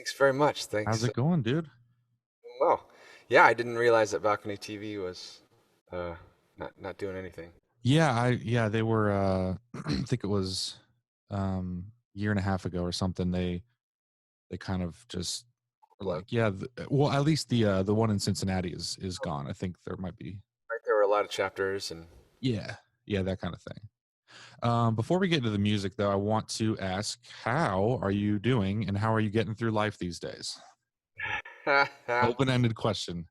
Thanks very much. How's Thanks. it going, dude? Well, yeah, I didn't realize that Balcony TV was uh, not doing anything. Yeah, they were I think it was year and a half ago or something. They kind of just were Plug. like, yeah, well, at least the one in Cincinnati is gone. I think there might be Right, there were a lot of chapters, and yeah, yeah, that kind of thing. Before we get into the music though, I want to ask, how are you doing and how are you getting through life these days? Open-ended question.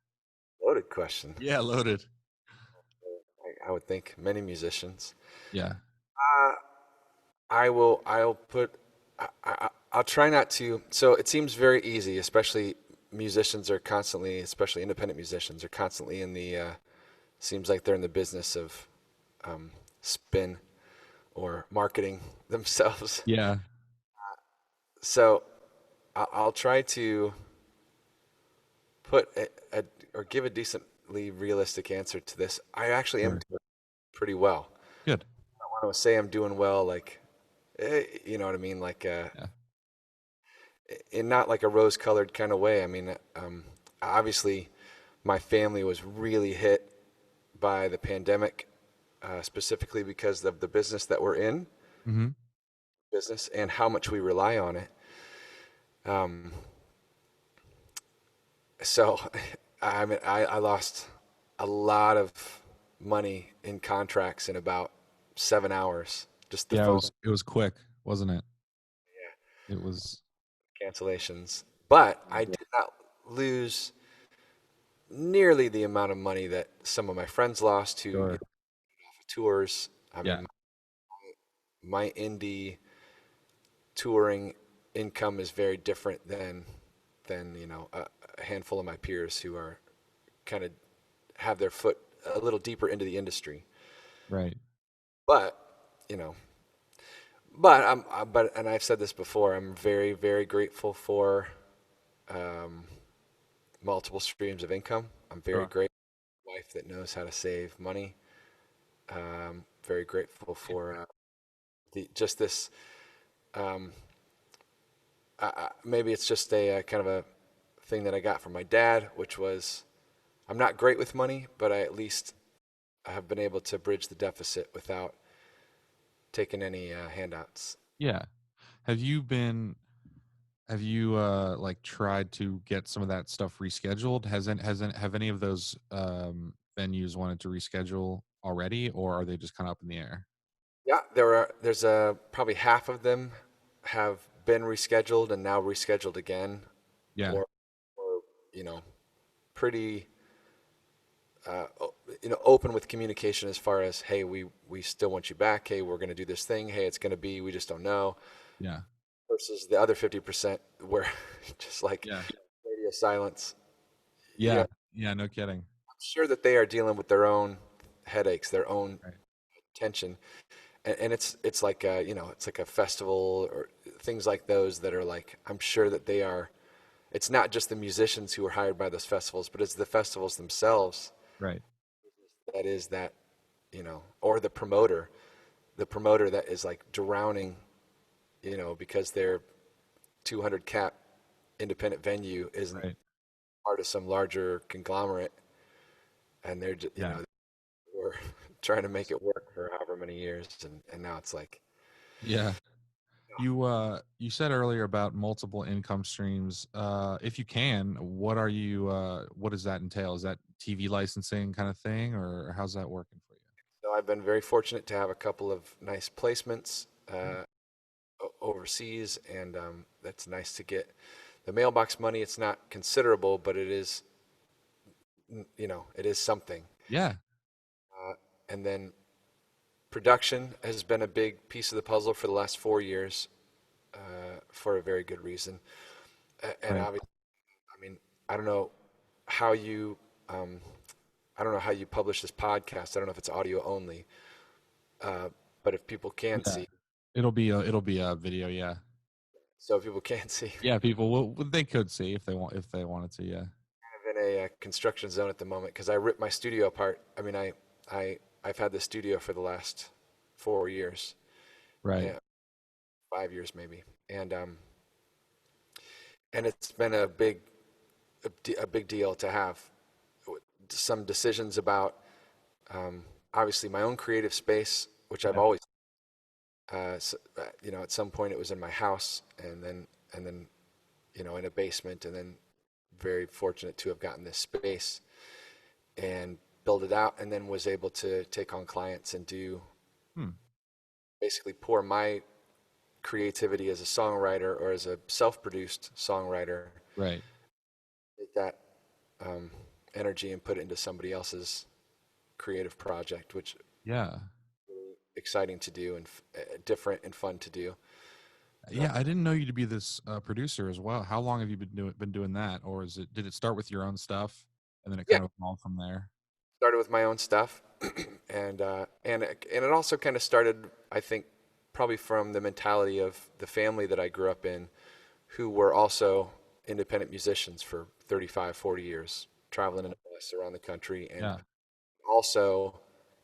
loaded question. Yeah, loaded. I would think many musicians. Yeah. Uh, I will. I'll put. I'll try not to. So it seems very easy, especially musicians are constantly, especially independent musicians, are constantly in the. Seems like they're in the business of spin or marketing themselves. Yeah. So I'll try to put or give a decently realistic answer to this. I actually am Sure. doing pretty well. Good. I want to say I'm doing well, like, you know what I mean? Like, Yeah. in not like a rose-colored kind of way. I mean, obviously, my family was really hit by the pandemic, specifically because of the business that we're in, Mhm. business, and how much we rely on it. Um, so, I mean, I lost a lot of money in contracts in about 7 hours. Just the Yeah, phone it was quick, wasn't it? It was cancellations. But I yeah. did not lose nearly the amount of money that some of my friends lost who, Sure. tours. I Yeah. mean, my indie touring income is very different than a handful of my peers who are kind of have their foot a little deeper into the industry. Right. But you know, but and I've said this before. I'm very grateful for um, multiple streams of income. I'm very Sure. grateful for a wife that knows how to save money. Very grateful for the just this. Um, Maybe it's just a kind of a thing that I got from my dad, which was I'm not great with money, but I at least have been able to bridge the deficit without taking any handouts. Yeah. Have you been have you like tried to get some of that stuff rescheduled? Have any of those venues wanted to reschedule already, or are they just kind of up in the air? Yeah, there's probably half of them have been rescheduled and now rescheduled again, Yeah. or you know, pretty open with communication as far as, hey, we still want you back. Hey, we're going to do this thing. Hey, it's going to be, we just don't know. Yeah. Versus the other 50% where just like Yeah. radio silence. Yeah, Yeah. Yeah, no kidding. I'm sure that they are dealing with their own headaches, their own Right. tension, and it's like it's like a festival or things like those that are like I'm sure that they are. It's not just the musicians who are hired by those festivals, but it's the festivals themselves Right. that is that or the promoter that is like drowning, because their 200 cap independent venue isn't Right. part of some larger conglomerate, and they're just, Yeah. we're trying to make it work for however many years, and now it's like, Yeah. You said earlier about multiple income streams. If you can, what does that entail? Is that TV licensing kind of thing, or how's that working for so I've been very fortunate to have a couple of nice placements you? overseas, and that's nice to get the mailbox money. It's not considerable, but it is, it is something. Yeah. And then production has been a big piece of the puzzle for the last 4 years, for a very good reason. And Right. obviously, I mean, I don't know how you, I don't know how you publish this podcast. I don't know if it's audio only, uh, but if people can Yeah. see, It'll be a video. Yeah. so if people can see, Yeah. People will. They could see if they wanted to. Yeah. I'm in a, construction zone at the moment because I ripped my studio apart. I mean, I've had the studio for the last 4 years, Right. yeah, 5 years maybe, and and it's been a big deal to have some decisions about obviously my own creative space, which I've Yeah. always at some point it was in my house, and then in a basement, and then very fortunate to have gotten this space and build it out, and then was able to take on clients and do Hmm. basically pour my creativity as a songwriter or as a self-produced songwriter, Right. take that um, energy and put it into somebody else's creative project, which is Yeah. really exciting to do and different and fun to do. Uh, Yeah, I didn't know you to be this producer as well. How long have you been doing that, or did it start with your own stuff and then it yeah, kind of evolved from there? started with my own stuff, and it also kind of started, I think, probably from the mentality of the family that I grew up in, who were also independent musicians for 35, 40 years, traveling in a bus around the country, and Yeah. also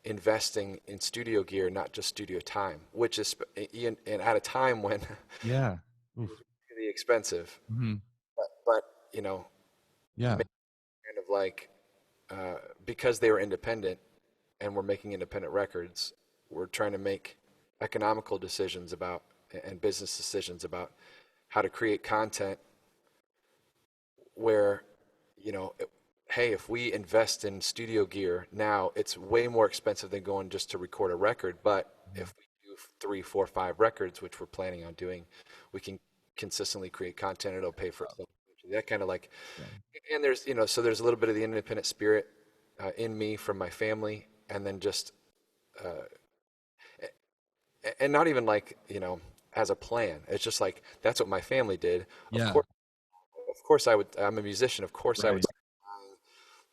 investing in studio gear, not just studio time, which is and at a time when it Yeah. was Oof. really expensive. Hmm. But you know, Yeah. kind of like because they were independent and we're making independent records, we're trying to make economical decisions about and business decisions about how to create content where, you know, hey, if we invest in studio gear now, it's way more expensive than going just to record a record. But Mhm. if we do three, four, five records, which we're planning on doing, we can consistently create content. It'll pay for itself. That kind of like, Yeah. and there's, so there's a little bit of the independent spirit in me from my family, and then just, uh, and not even like, as a plan. It's just like that's what my family did. Yeah. Of course, I would. I'm a musician. Of course, I would Right. start buying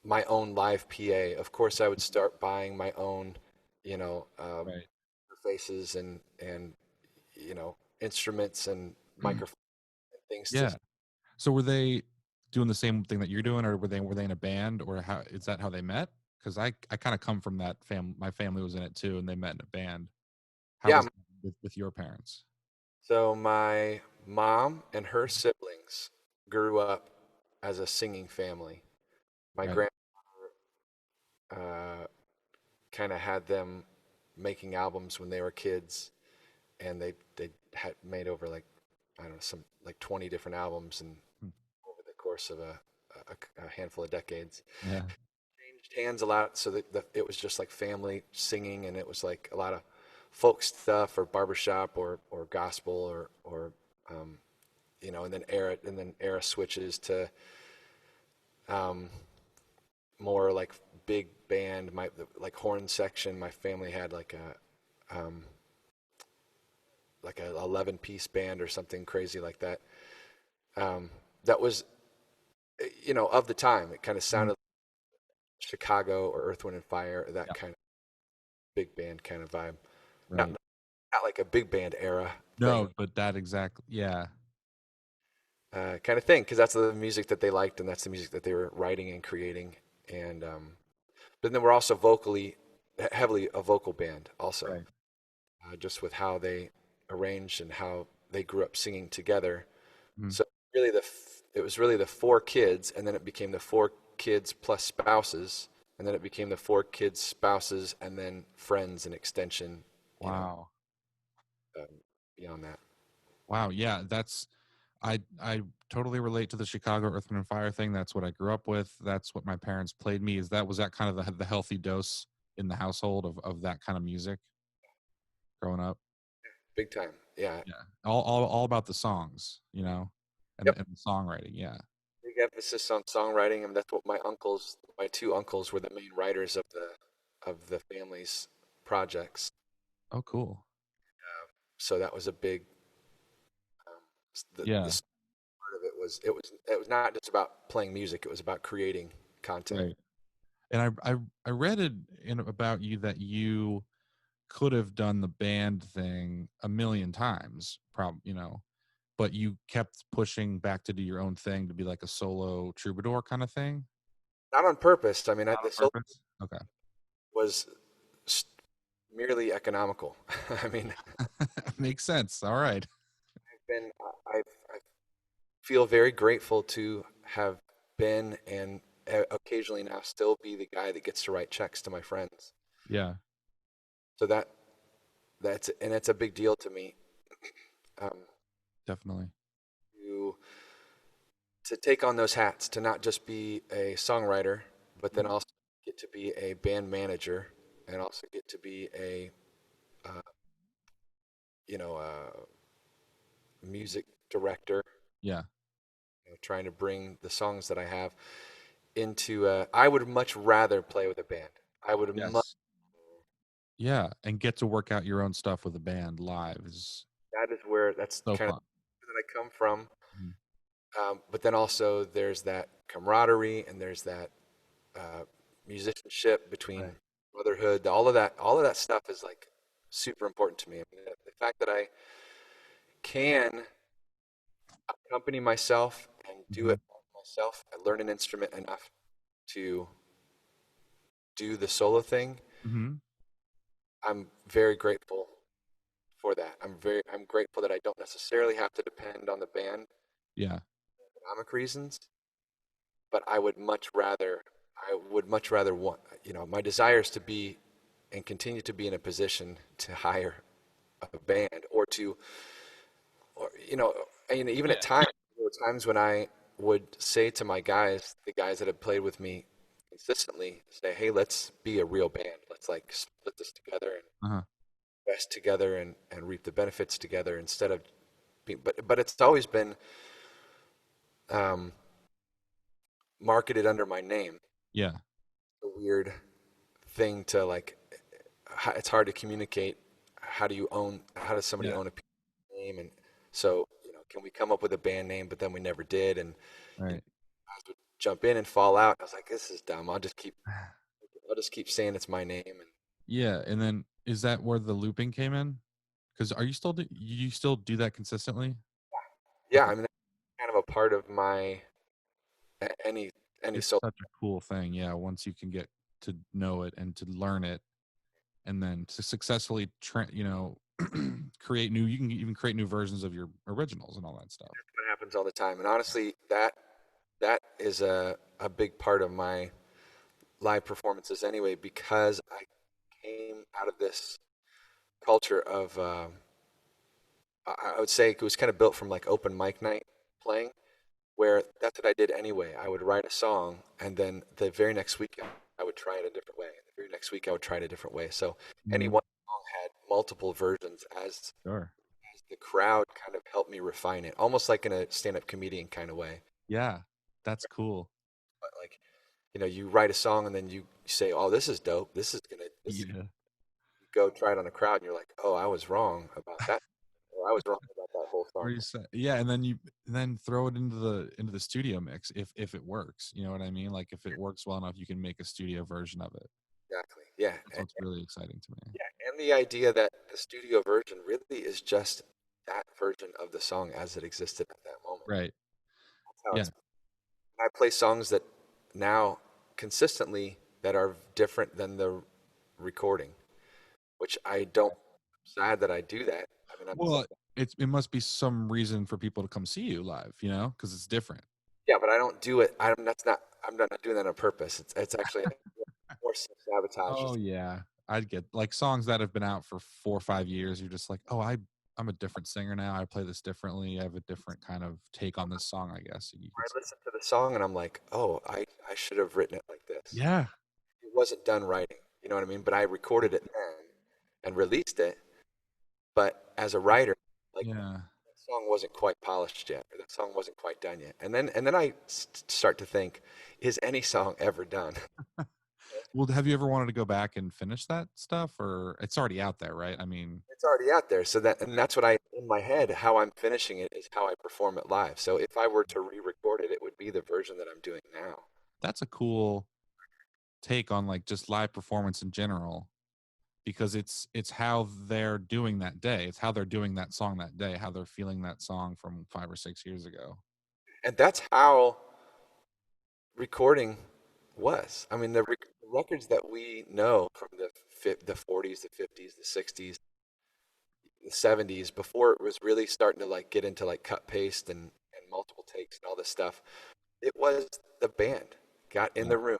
my own live PA. Of course, I would start buying my own, you know, Right. faces and instruments and microphones and things to. Yeah. So were they doing the same thing that you're doing, or were they in a band, or how is that how they met? Because I kind of come from that My family was in it too, and they met in a band. How Yeah. was that with your parents? So my mom and her siblings grew up as a singing family. My Right. grandmother uh, kind of had them making albums when they were kids, and they had made over like I don't know some like 20 different albums and Hmm. over the course of a handful of decades. Yeah. Changed hands a lot, so that it was just like family singing, and it was like a lot of folk stuff or barbershop or gospel or um, and then era switches to um, more like big band. Like horn section. My family had like a 11-piece band or something crazy like that. Um, that was of the time. It kind of Mhm. sounded like Chicago or Earth, Wind and Fire, that Yeah. kind of big band kind of vibe. Not Right. not like a big band era thing, No, but that exactly. Yeah. kind of thing, because that's the music that they liked and that's the music that they were writing and creating. And but then we're also heavily a vocal band also, Right. just with how they arranged and how they grew up singing together. Mhm. So really, it was really the four kids, and then it became the four kids plus spouses, and then it became the four kids, spouses, and then friends and extension. You know, Wow. um, beyond that. Wow. Yeah. I totally relate to the Chicago Earth, Wind and Fire thing. That's what I grew up with. That's what my parents played me. Was that kind of the healthy dose in the household of that kind of music growing up? Big time. Yeah. Yeah. All about the songs, Yep. and the songwriting. Yeah. Big emphasis on songwriting, and that's what my two uncles, were the main writers of the family's projects. Oh, cool. So that was a big the Yeah. part of it was not just about playing music; it was about creating content. Right. And I read it about you that you could have done the band thing a million times, but you kept pushing back to do your own thing to be like a solo troubadour kind of thing. Not on purpose. I mean, Not on the solo purpose. Okay. was s- merely economical. I mean, Makes sense. All right. I've been I've feel very grateful to have been and occasionally now still be the guy that gets to write checks to my friends. Yeah, So and it's a big deal to me. Um, definitely. to take on those hats, to not just be a songwriter, but then Mhm. also get to be a band manager and also get to be a uh, music director, Yeah. trying to bring the songs that I have into. I would much rather play with a band. I would much. Yes. Yeah, and get to work out your own stuff with a band live is That is where that's so kind of fun. that I come from. Mhm. But then also there's that camaraderie and there's that uh, musicianship between Right. brotherhood. All of that stuff is like super important to me. I mean, the fact that I can accompany myself and do Mhm. it myself, I learn an instrument enough to do the solo thing. Mhm. I'm very grateful for that. I'm grateful that I don't necessarily have to depend on the band Yeah. for economic reasons, but I would much rather want, my desire is to be and continue to be in a position to hire a band or to, or, and even Yeah. at times, there were times when I would say to my guys, the guys that have played with me consistently, say, hey, let's be a real band. Let's like split this together and Uh-huh. invest together and reap the benefits together instead of being, but it's always been um, marketed under my name. Yeah. A weird thing to like, it's hard to communicate. How does somebody Yeah. own a name? And so, can we come up with a band name? But then we never did. And, you know, Right. guys would jump in and fall out. I was like, this is dumb. I'll just keep saying it's my name. And Yeah, and then is that where the looping came in? Because are you still you still do that consistently? yeah, Okay. I mean, that's kind of a part of my any It's solo. such a cool thing. Yeah, once you can get to know it and to learn it and then to successfully create new you can even create new versions of your originals and all that stuff. What happens all the time. And honestly, that is a big part of my live performances anyway, because I came out of this culture of I would say it was kind of built from like open mic night playing, where that's what I did anyway. I would write a song, and then the very next week I would try it a different way. The very next week I would try it a different way. So any Mhm. one song had multiple versions Sure. as the crowd kind of helped me refine it, almost like in a stand-up comedian kind of way. Yeah, that's cool. But like, you write a song and then you say, "Oh, this is dope. This is." Yeah. You go try it on a crowd, and you're like, "Oh, I was wrong about that. Or I was wrong about that whole Or song." you say, yeah, and then you then throw it into the studio mix if it works. You know what I mean? Like if it works well enough, you can make a studio version of it. Exactly. Yeah. That's what's really exciting to me. Yeah, and the idea that the studio version really is just that version of the song as it existed at that moment. Right. That's how Yeah. it's. I play songs that now consistently that are different than the recording, which I don't. I'm sad that I do that. I mean, Well, it must be some reason for people to come see you live, because it's different. yeah, but I don't do it. I'm that's not. I'm not doing that on purpose. It's actually more self sabotage. Oh yeah, I'd get like songs that have been out for 4 or 5 years. You're just like, oh, I'm a different singer now. I play this differently. I have a different kind of take on this song, I guess you I could say. listen to the song and I'm like, oh, I should have written it like this. Yeah. It wasn't done writing, you know what I mean? But I recorded it then and released it. But as a writer, like Yeah. that song wasn't quite polished yet, or that song wasn't quite done yet. And then I start to think, is any song ever done? Well, have you ever wanted to go back and finish that stuff, or it's already out there, right? I mean, It's already out there. That's what I in my head. How I'm finishing it is how I perform it live. So if I were to re-record it, it would be the version that I'm doing now. that's a cool take on like just live performance in general because it's how they're doing that day. It's how they're doing that song that day, how they're feeling that song from 5 or 6 years ago. And that's how recording was. I mean, the records that we know from the 40s, the 50s, the 60s, the 70s, before it was really starting to like get into like cut paste and multiple multiple takes and all this stuff. It was the band got in Yeah. the room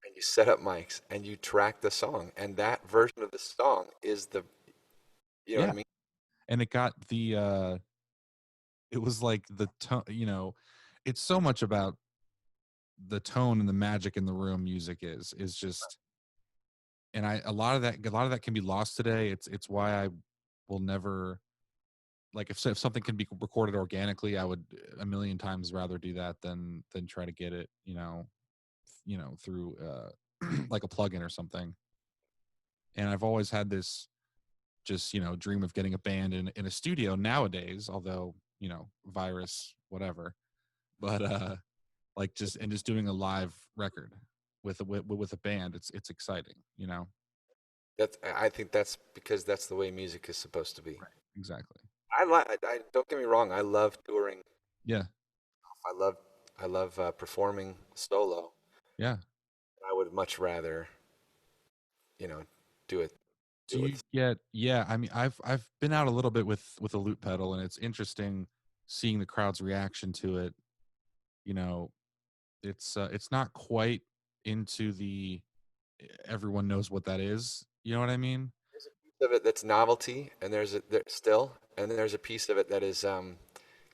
and you set up mics and you track the song, and that version of the song is the, you know what Yeah. I mean? And it got it was like the tone, it's so much about the tone and the magic in the room. Music is just, and a lot of that can be lost today. It's why I will never, like, if something can be recorded organically, I would a million times rather do that than try to get it, through like a plugin or something. And I've always had this just, dream of getting a band in a studio nowadays, although, virus, whatever. But like just doing a live record with a band, it's exciting. I think that's because that's the way music is supposed to be. Right. Exactly. I don't get me wrong. I love touring. Yeah. I love I love performing solo. Yeah. I would much rather, you know, do it do Do it you with. get, yeah, I mean, I've been out a little bit with a loop pedal, and it's interesting seeing the crowd's reaction to it. You know, it's not quite into the everyone knows what that is. You know what I mean? There's a piece of it that's novelty, and and there's a piece of it that is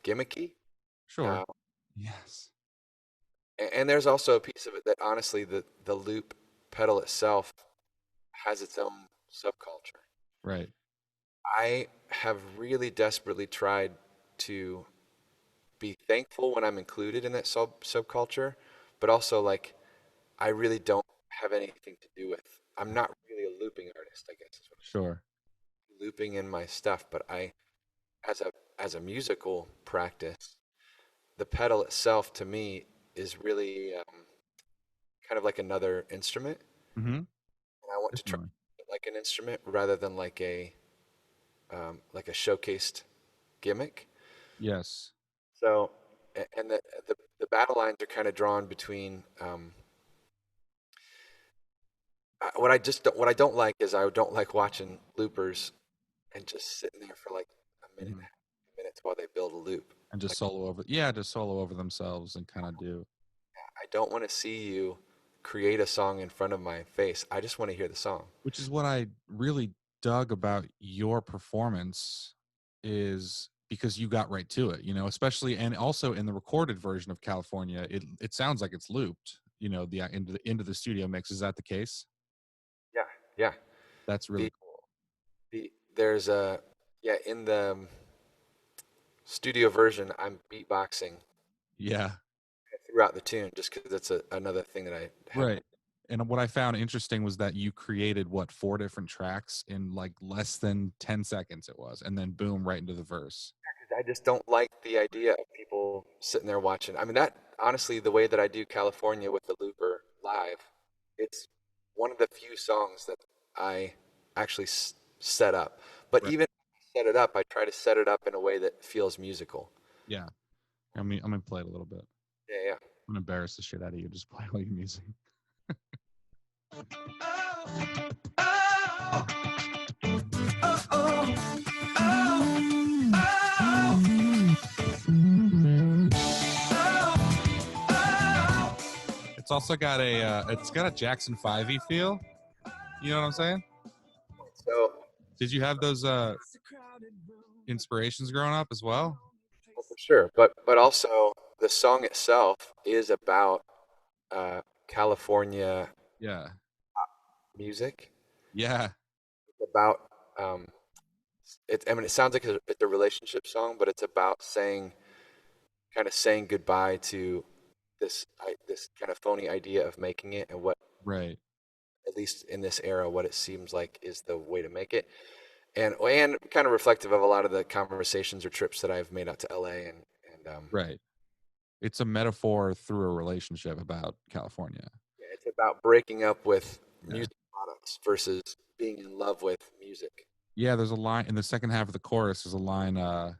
gimmicky. Sure. Uh, Yes. and there's also a piece of it that honestly the loop pedal itself has its own subculture. Right. I have really desperately tried to be thankful when I'm included in that subculture, but also like I really don't have anything to do with. I'm not really a looping artist, I guess is what Sure. I'm looping in my stuff, but I as a musical practice, the pedal itself to me is really kind of like another instrument, Mm-hmm. and I want to try Definitely. it like an instrument rather than like a showcased gimmick. Yes. So, and the battle lines are kind of drawn between what I don't like is I don't like watching loopers and just sitting there for like a minute and Hmm. a half, 2 minutes while they build a loop. And just Like solo over, yeah, just solo over themselves and kind of do, I don't want to see you create a song in front of my face. I just want to hear the song. which is what I really dug about your performance, is because you got right to it, especially, and also in the recorded version of California, it sounds like it's looped, the into the studio mix. Is that the case? Yeah, yeah. That's The really cool. there's a yeah in the studio version I'm beatboxing Yeah. throughout the tune just because it's another thing that I haven't. Right. And what I found interesting was that you created, what, 4 different tracks in like less than 10 seconds it was, and then boom, right into the verse. I just don't like the idea of people sitting there watching. I mean, that honestly, the way that I do California with the looper live, it's one of the few songs that I actually set up. But Right. even if I set it up, I try to set it up in a way that feels musical. Yeah. I'm gonna play it a little bit. Yeah, yeah. I'm gonna embarrass the shit out of you. Just play all your music. It's also got a Jackson 5e feel. You know what I'm saying? So, Did you have those inspirations growing up as well? well, for sure. But also the song itself is about uh, California Yeah. music. Yeah. It's about I mean, it sounds like it's a relationship song, but it's about kind of saying goodbye to this kind of phony idea of making it, and what, Right. at least in this era, what it seems like is the way to make it, and kind of reflective of a lot of the conversations or trips that I've made out to LA, and Right. It's a metaphor through a relationship about California. yeah, it's about breaking up with Yeah. music products versus being in love with music. Yeah, there's a line in the second half of the chorus. There's a line, uh,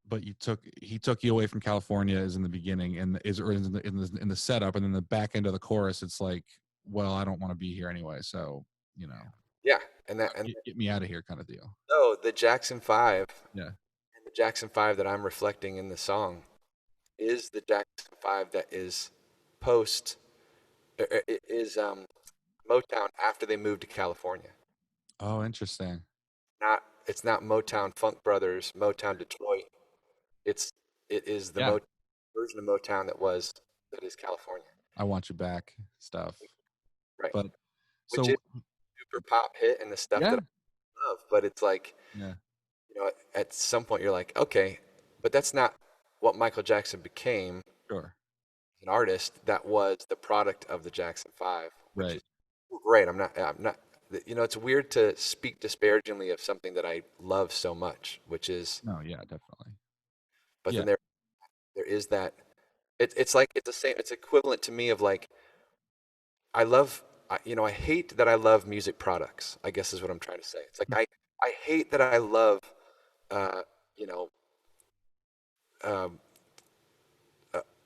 but he took you away from California, is in the beginning, and is or is in the setup, and then the back end of the chorus, it's like, well, I don't want to be here anyway, so you know, Yeah, and get me out of here, kind of deal. so the Jackson 5 Yeah. and the Jackson 5 that I'm reflecting in the song is the Jackson 5 that is post is Motown after they moved to California. Oh, interesting. Not it's not Motown Funk Brothers, Motown Detroit. It's it is the Yeah. version of Motown that is California, I Want You Back stuff. right? But Which is so super pop hit and the stuff that yeah, I love. But it's like, yeah, at some point you're like, okay, but that's not what Michael Jackson became sure. as an artist. That was the product of the Jackson 5, which Right. is great. I'm not, it's weird to speak disparagingly of something that I love so much, which is, No, yeah, definitely. but Yeah. then there is that, it's like, it's the same, it's equivalent to me of like, I love, I hate that I love music products, I guess is what I'm trying to say. It's like, I hate that I love, uh, you know, um,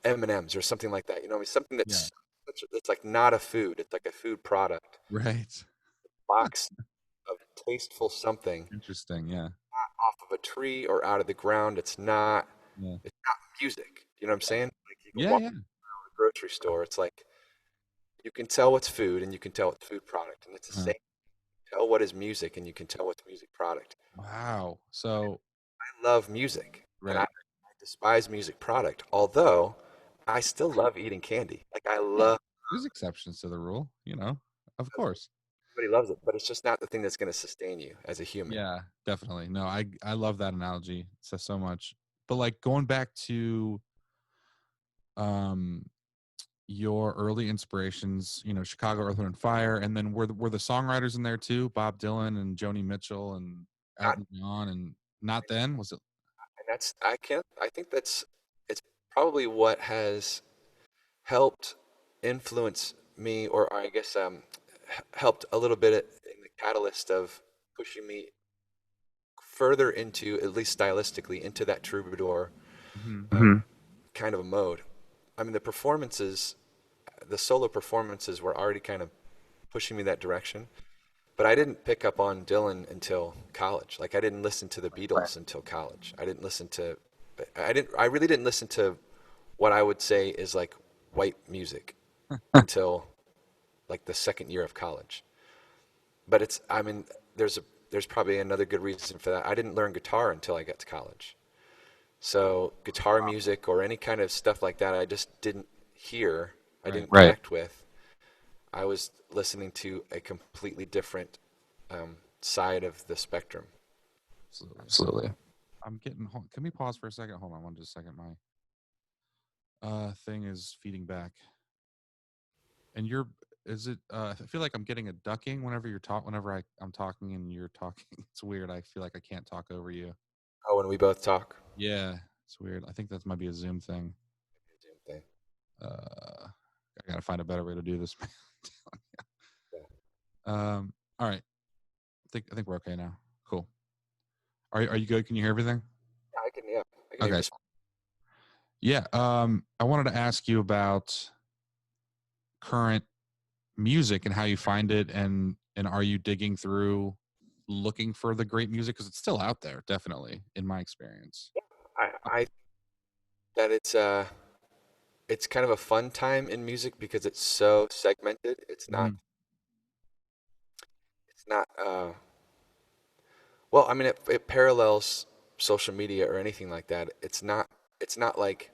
M&Ms or something like that. You know, what I mean, something Yeah. that's like not a food. It's like a food product, Right. box of tasteful something Interesting. Yeah. off of a tree or out of the ground. Yeah. It's not music. You know what I'm saying? Like you can Yeah. walk Yeah. to the grocery store. It's like you can tell what's food and you can tell what's food product, and it's the Uh-huh. same. Tell what is music and you can tell what's music product. Wow. So I love music and I right. despise music product, although I still love eating candy. Like I Yeah. love There's exceptions to the rule, you know. Of course. everybody loves it, but it's just not the thing that's going to sustain you as a human. Yeah, definitely. No, I love that analogy. It says so much. But like going back to um your early inspirations, Chicago Earth, Wind and Fire, and then were the songwriters in there too? Bob Dylan and Joni Mitchell and Not, Elton John, and not then was it? and that's I can't. I think that's it's probably what has helped influence me, or I guess helped a little bit in the catalyst of pushing me further into, at least stylistically, into that troubadour Hmm. kind of a mode. I mean, the solo performances were already kind of pushing me that direction. But I didn't pick up on Dylan until college. Like I didn't listen to the Beatles until college. I really didn't listen to what I would say is like white music until like the second year of college. But I mean, there's probably another good reason for that. I didn't learn guitar until I got to college. So guitar music or any kind of stuff like that, I just didn't hear. I Right. didn't connect with. I was listening to a completely different side of the spectrum. Absolutely. Absolutely. Can we pause for a second? Hold on one just a second. My thing is feeding back. And is it I feel like I'm getting a ducking whenever I'm talking and you're talking. It's weird. I feel like I can't talk over you. Oh, when we both talk. Yeah, it's weird. I think that might be a Zoom thing. Same thing. I gotta find a better way to do this. Yeah. All right. I think we're okay now. Cool. Are you good? Can you hear everything? Yeah, I can hear Okay. just Yeah. I wanted to ask you about current music and how you find it, and are you digging through looking for the great music, because it's still out there, definitely, in my experience. I that it's kind of a fun time in music because it's so segmented. Mhm. It's not well, I mean it parallels social media or anything like that. It's not like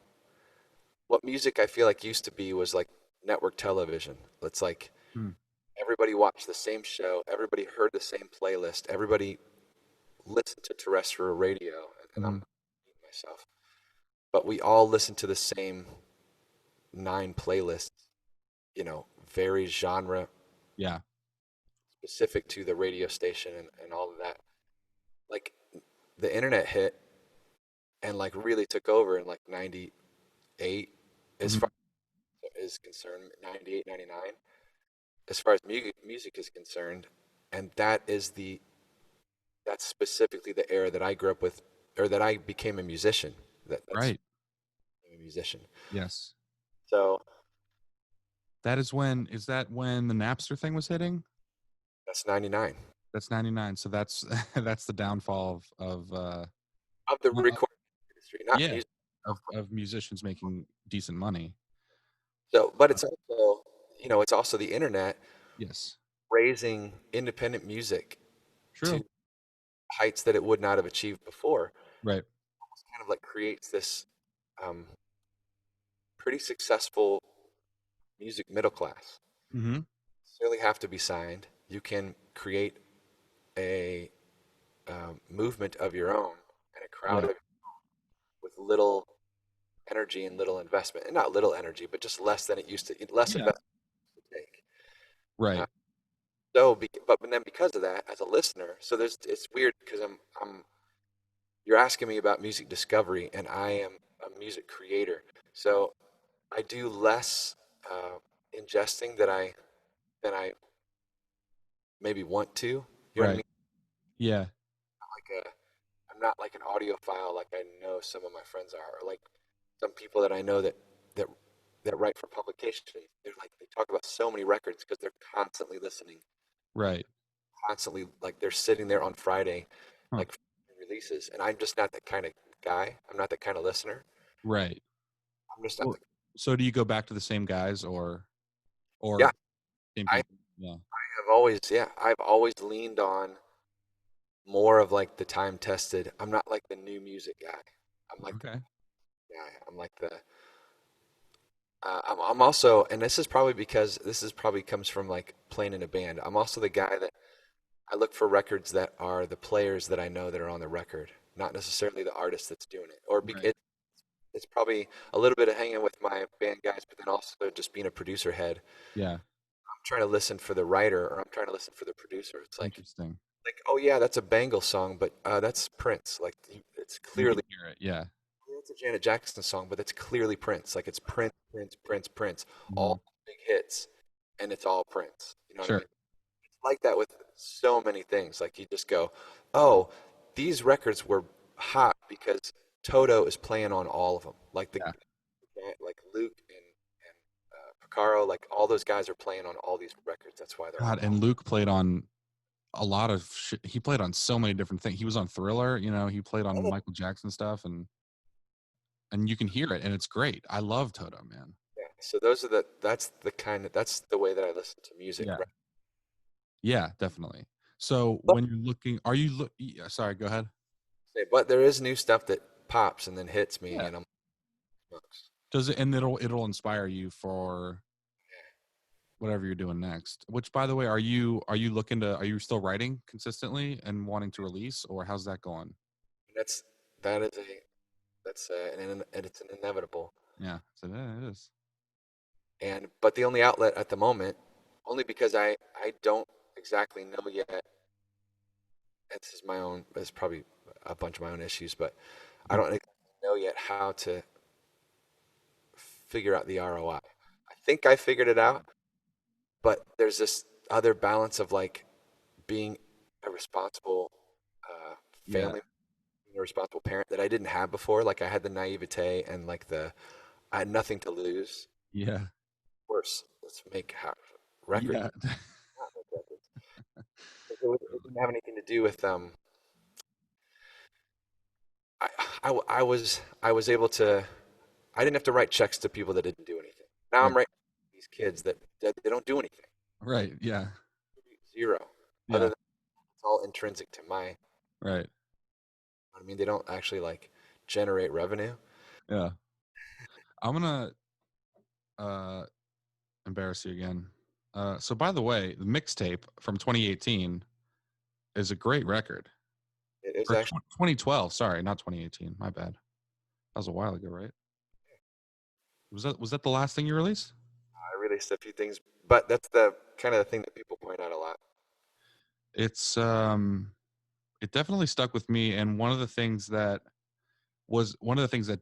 what music I feel like used to be was like network television. It's like Mm. everybody watched the same show, everybody heard the same playlist, everybody listened to terrestrial radio, and I'm Mhm. repeating myself, but we all listened to the same 9 playlists, very genre Yeah. specific to the radio station and all of that. Like the internet hit and like really took over in like 98 as far Mhm. as is concerned, 98, 99, as far as music is concerned. And that's specifically the era that I grew up with, or that I became a musician. That's Right. a musician. Yes. So Is that when the Napster thing was hitting? that's 99. That's 99. So that's that's the downfall of of the Uh, recording industry, not yeah, music. of musicians making decent money. So, but Uh, it's also, it's also the internet yes, raising independent music true. to heights that it would not have achieved before. Right. It's kind of like creates this um, pretty successful music middle class. Mm-hmm. You necessarily have to be signed. You can create a movement of your own and a crowd Yeah. of with little energy and little investment, and not little energy, but just less than it used to, less Yeah. investment to take. Uh, Right. but then because of that, as a listener, so it's weird because you're asking me about music discovery, and I am a music creator, so I do less uh, ingesting than I maybe want to. You know what I Right. mean? Yeah. Like I'm not like an audiophile like I know some of my friends are, or like some people that I know that that write for publication. They're like they talk about so many records because they're constantly listening, Right. constantly like they're sitting there on Friday, Huh. like releases, and I'm just not that kind of guy. I'm not that kind of listener. Right. I'm just not Well, the so do you go back to the same guys yeah. or same I people? Yeah. I've always leaned on more of like the time tested. I'm not like the new music guy. I'm like the Okay. guy. I'm like the I'm also, and this is probably because this is probably comes from like playing in a band. I'm also the guy that I look for records that are the players that I know that are on the record, not necessarily the artist that's doing it. Right. It's probably a little bit of hanging with my band guys, but then also just being a producer head. Yeah. I'm trying to listen for the writer, or I'm trying to listen for the producer. It's Interesting. oh yeah, that's a Bangle song, but that's Prince. Like it's You can clearly hear it. Yeah. it's a Janet Jackson song, but it's clearly Prince. Like it's Prince, Prince, Prince, Prince, Hmm. all big hits, and it's all Prince. You know what I Sure. mean? Like that with so many things. Like you just go, oh, these records were hot because Toto is playing on all of them. Like Yeah. like Luke and Picaro, like all those guys are playing on all these records. That's why they're on God, and Luke played on a lot of he played on so many different things. He was on Thriller, he played on all. Michael Jackson stuff and you can hear it and it's great. I love Toto, man. Yeah. So that's the way that I listen to music. Yeah. Right? Yeah, definitely. So But, when you're looking, are you sorry, go ahead. but there is new stuff that pops and then hits me, Yeah. and I'm Does it and it'll inspire you for whatever you're doing next. Which by the way, are you still writing consistently and wanting to release or how's that going? that's that is a that's and it's an inevitable. Yeah. So yeah, it is. And but the only outlet at the moment, only because I don't exactly know yet. And this is my own. It's probably a bunch of my own issues, but I don't exactly know yet how to figure out the ROI. I think I figured it out, but there's this other balance of like being a responsible Yeah. family, being a responsible parent that I didn't have before. Like I had the naivete and like I had nothing to lose. Yeah. Of course, let's make records. Yeah. Not make records. It didn't have anything to do with I, I was able to. I didn't have to write checks to people that didn't do anything. Now I'm Right. writing these kids that they don't do anything. Right. Yeah. Zero. Other Yeah. than it's all intrinsic to my. Right. I mean, they don't actually like generate revenue. Yeah. I'm gonna uh embarrass you again. So by the way, the mixtape from 2018 is a great record. It is Or actually. 2012, sorry, not 2018. My bad. That was a while ago, right? Was that the last thing you released? I released a few things, but that's the kind of the thing that people point out a lot. It's it definitely stuck with me and one of the things that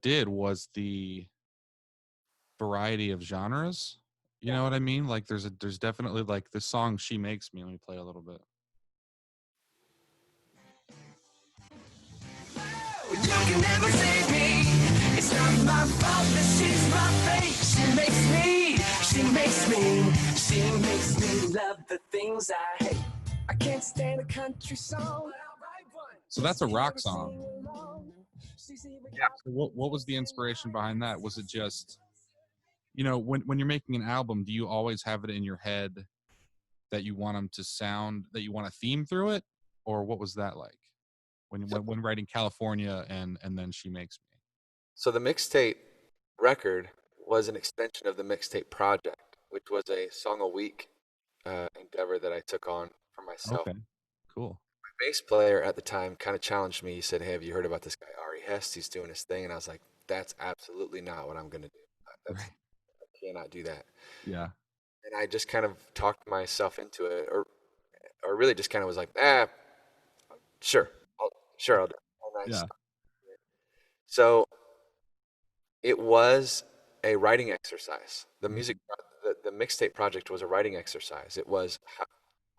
did was the variety of genres. You Yeah. know what I mean? Like there's definitely like the song She Makes Me. Let me play a little bit. You can never save me. It's not my fault that she's my fate. She makes me love the things I hate. I can't stand a country song. So that's a rock song. Yeah. So what was the inspiration behind that? Was it just, you know, when you're making an album, do you always have it in your head that you want them to sound, that you want a theme through it, or what was that like So, when writing California and then She Makes Me? so the mixtape record was an extension of the mixtape project, which was a song a week endeavor that I took on for myself. Okay, cool. My bass player at the time kind of challenged me. He said, "Hey, have you heard about this guy Ari Hest? He's doing his thing." And I was like, "That's absolutely not what I'm going to do. That's Right. I cannot do that." Yeah. And I just kind of talked myself into it, or really just kind of was like, "Ah, sure, I'll do it." And I Yeah. so it was a writing exercise. The Mhm. music, the mixtape project was a writing exercise. It was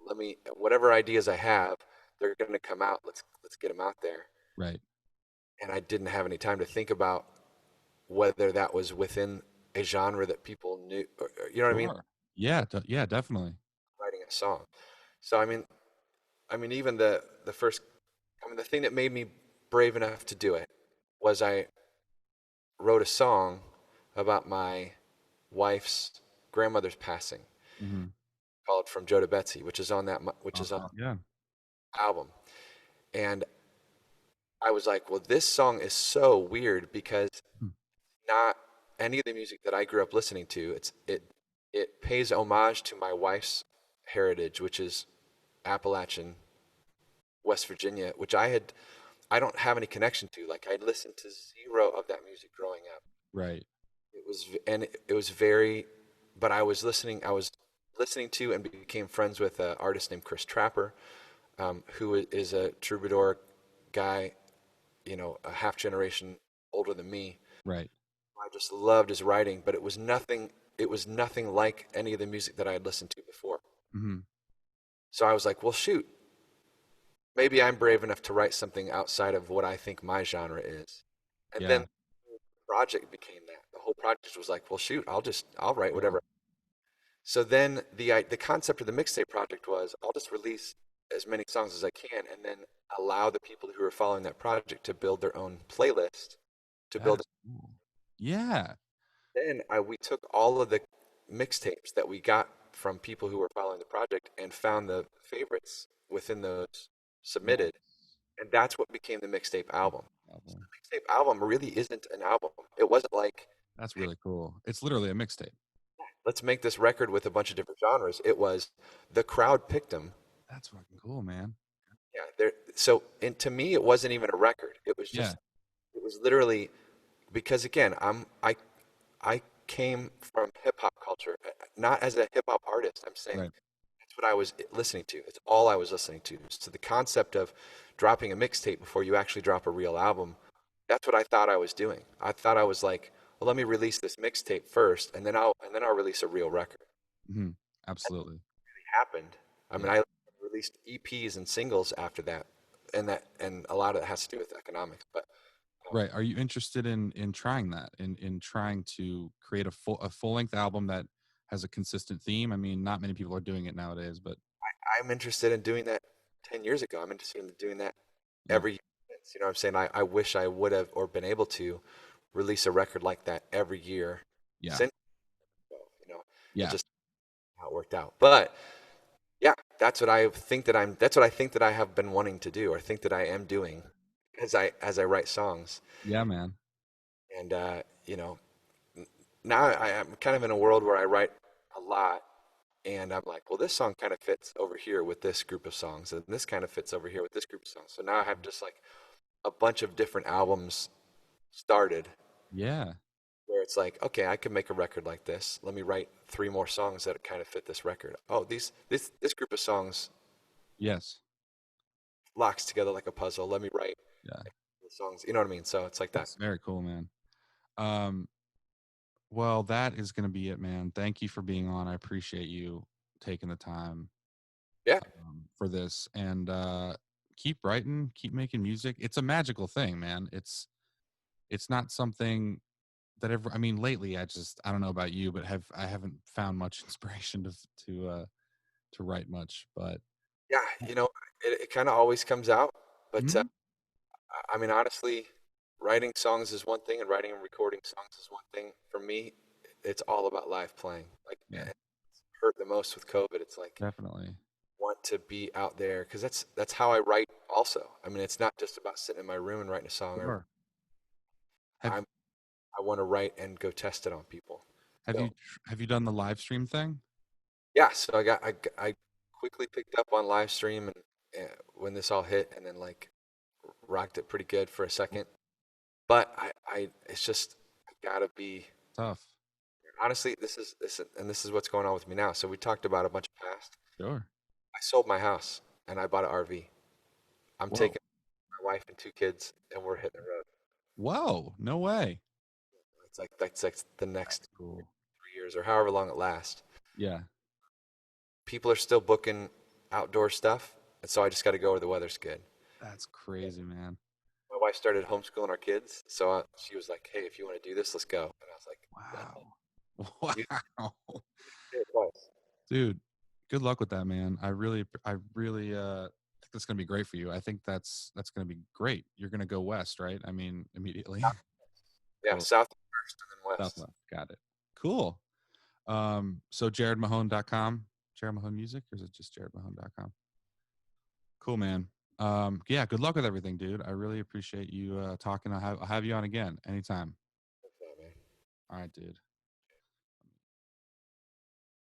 let me whatever ideas I have, they're going to come out. Let's get them out there. Right. And I didn't have any time to think about whether that was within a genre that people knew. You know what I mean? Sure. Yeah. Yeah. Definitely. Writing a song. So I mean, even the first, the thing that made me brave enough to do it was I wrote a song about my wife's grandmother's passing, Hmm. called "From Joe to Betsy," which is on Yeah. the album. And I was like, well, this song is so weird because Hmm. not any of the music that I grew up listening to. It pays homage to my wife's heritage, which is Appalachian, West Virginia, which I don't have any connection to. Like I listened to zero of that music growing up. Right. It was very, but I was listening to and became friends with an artist named Chris Trapper, who is a troubadour guy, a half generation older than me. Right. I just loved his writing, but it was nothing like any of the music that I had listened to before. Hmm. So I was like, well, shoot, maybe I'm brave enough to write something outside of what I think my genre is. And then Yeah. the project became that. The whole project was like, well, shoot, I'll write Cool. whatever. So then the concept of the mixtape project was I'll just release as many songs as I can and then allow the people who are following that project to build their own playlist to That build. is cool. Yeah. Then we took all of the mixtapes that we got from people who were following the project and found the favorites within those submitted, Nice. and that's what became the mixtape album. So Album. the mixtape album really isn't an album. It wasn't like, That's really cool. It's literally a mixtape. let's make this record with a bunch of different genres. It was the crowd picked them. That's fucking cool, man. Yeah, there. So, and to me, it wasn't even a record. Yeah. It was literally because again, I came from hip hop culture, not as a hip hop artist. I'm saying Right. that's what I was listening to. It's all I was listening to. So the concept of dropping a mixtape before you actually drop a real album, that's what I thought I was doing. I thought I was like, well, let me release this mixtape first, and then I'll release a real record. Hmm. Absolutely. It happened. I mean, Yeah. I released EPs and singles after that, and a lot of it has to do with economics. But Right. Are you interested in trying that, in trying to create a full length album that has a consistent theme? I mean, not many people are doing it nowadays, but I'm interested in doing that 10 years ago. I'm interested in doing that yeah. every year. You know what I'm saying? I wish I would have or been able to release a record like that every year Yeah. since, you know, it Yeah. just how it worked out. But yeah, that's what I think that I have been wanting to do or think that I am doing as I write songs. Yeah, man. And, now I'm kind of in a world where I write a lot. And I'm like, well, this song kind of fits over here with this group of songs, and this kind of fits over here with this group of songs. So now I have just like a bunch of different albums started Yeah. where it's like, okay, I could make a record like this. Let me write three more songs that kind of fit this record. Oh, this group of songs Yes. locks together like a puzzle. Let me write Yeah. the songs. You know what I mean? So it's like that. That's very cool, man. Um, well, that is going to be it, man. Thank you for being on. I appreciate you taking the time Yeah, for this, and keep writing, keep making music. It's a magical thing, man. It's not something that ever. I mean, lately, I don't know about you, but I haven't found much inspiration to write much. But yeah. It kind of always comes out, but mhm, I mean, honestly, writing songs is one thing, and writing and recording songs is one thing. For me, it's all about live playing. Like, Yeah, it hurt the most with COVID. It's like definitely. want to be out there because that's how I write. Also, I mean, it's not just about sitting in my room and writing a song. Or Sure. Have I want to write and go test it on people. have So you have you done the live stream thing? yeah, so I quickly picked up on live stream and when this all hit, and then like rocked it pretty good for a second. But I it's just I gotta be Tough. honestly. This is what's going on with me now. So we talked about a bunch of past. Sure. I sold my house and I bought an RV. I'm Whoa. taking my wife and 2 kids, and we're hitting the road. Whoa. No way. It's like that's like the That's next cool. 3 years or however long it lasts. Yeah. People are still booking outdoor stuff, and so I just got to go where the weather's good. That's crazy, man. My wife started homeschooling our kids, so she was like, "Hey, if you want to do this, let's go." And I was like, Wow. "You Wow. did it twice." Dude, good luck with that, man. I really think that's gonna be great for you. I think that's gonna be great. You're gonna go west, right? I mean, immediately. Yeah, Cool. south first and then west. Southwest. Got it. Cool. So jaredmahone.com, Jared Mahone Music, or is it just jaredmahone.com? Cool, man. Yeah, good luck with everything, dude. I really appreciate you talking. I'll have you on again anytime. Okay, man. All right, dude.